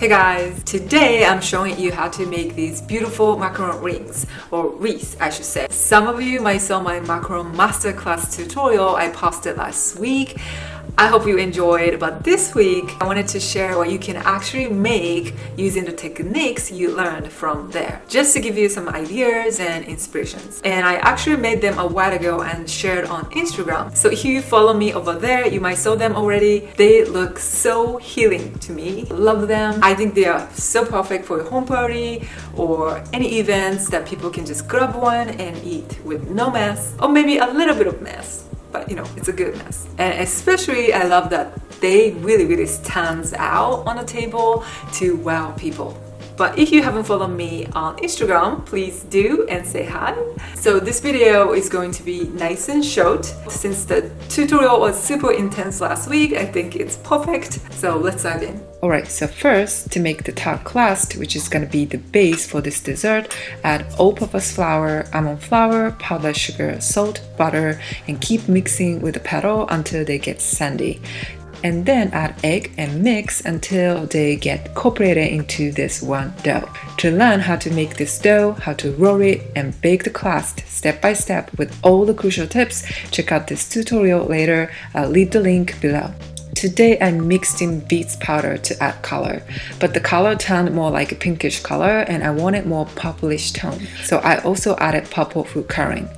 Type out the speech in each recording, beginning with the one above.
Hey guys, today I'm showing you how to make these beautiful macaron rings, or wreaths I should say. Some of you might saw my macaron masterclass tutorial I posted last week. I hope you enjoyed, but this week I wanted to share what you can actually make using the techniques you learned from there, just to give you some ideas and inspirations. And I actually made them a while ago and shared on Instagram. So if you follow me over there, you might saw them already. They look so healing to me. Love them. I think they are so perfect for a home party or any events that people can just grab one and eat with no mess, or maybe a little bit of mess. But you know, it's a good mess. And especially I love that they really stands out on the table to wow people. But if you haven't followed me on Instagram, please do and say hi. So this video is going to be nice and short. Since the tutorial was super intense last week, I think it's perfect. So let's dive in. Alright, so first, to make the top clast, which is going to be the base for this dessert, add all-purpose flour, almond flour, powdered sugar, salt, butter, and keep mixing with the paddle until they get sandy. And then add egg and mix until they get incorporated into this one dough. To learn how to make this dough, how to roll it, and bake the clast step by step with all the crucial tips, check out this tutorial later. I'll leave the link below. Today I mixed in beets powder to add color, but the color turned more like a pinkish color and I wanted more purplish tone. So I also added purple food coloring.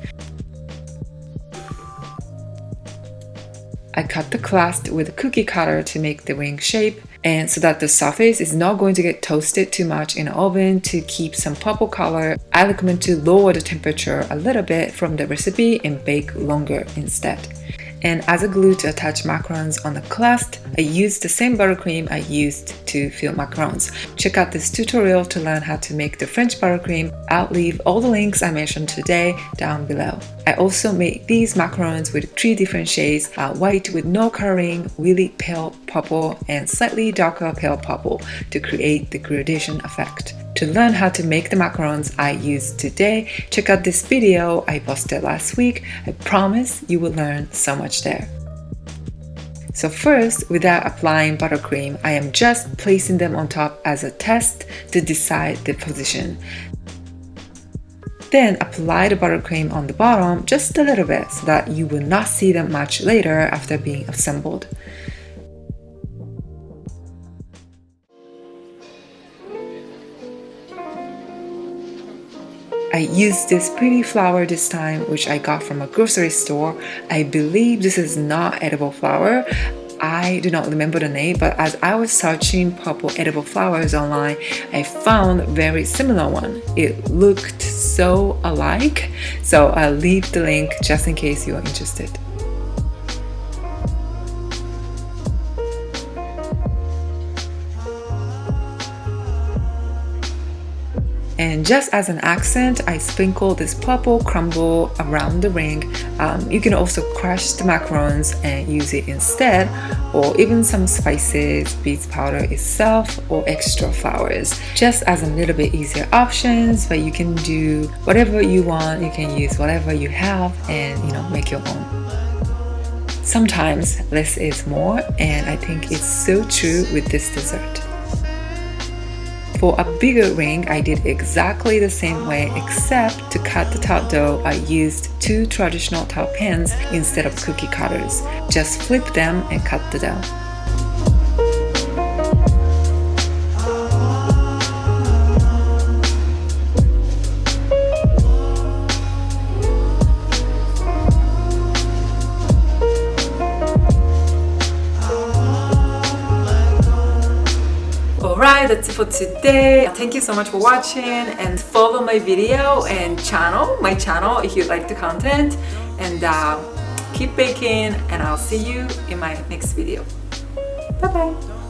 I cut the clast with a cookie cutter to make the ring shape, and so that the surface is not going to get toasted too much in the oven. To keep some purple color, I recommend to lower the temperature a little bit from the recipe and bake longer instead. And as a glue to attach macarons on the clast, I used the same buttercream I used to fill macarons. Check out this tutorial to learn how to make the French buttercream. I'll leave all the links I mentioned today down below. I also made these macarons with 3 different shades, white with no coloring, really pale purple, and slightly darker pale purple to create the gradation effect. To learn how to make the macarons I used today, check out this video I posted last week. I promise you will learn so much there. So first, without applying buttercream, I am just placing them on top as a test to decide the position. Then apply the buttercream on the bottom just a little bit so that you will not see them much later after being assembled. I used this pretty flour this time, which I got from a grocery store. I believe this is not edible flour. I do not remember the name, but as I was searching purple edible flowers online, I found a very similar one. It looked so alike, so I'll leave the link just in case you are interested. And just as an accent, I sprinkle this purple crumble around the ring. You can also crush the macarons and use it instead, or even some spices, beets powder itself, or extra flowers. Just as a little bit easier options, but you can do whatever you want. You can use whatever you have and make your own. Sometimes less is more, and I think it's so true with this dessert. For a bigger ring, I did exactly the same way, except to cut the tart dough, I used 2 traditional tart pans instead of cookie cutters. Just flip them and cut the dough. Alright, that's it for today. Thank you so much for watching, and follow my video and my channel if you like the content, and keep baking, and I'll see you in my next video. Bye bye.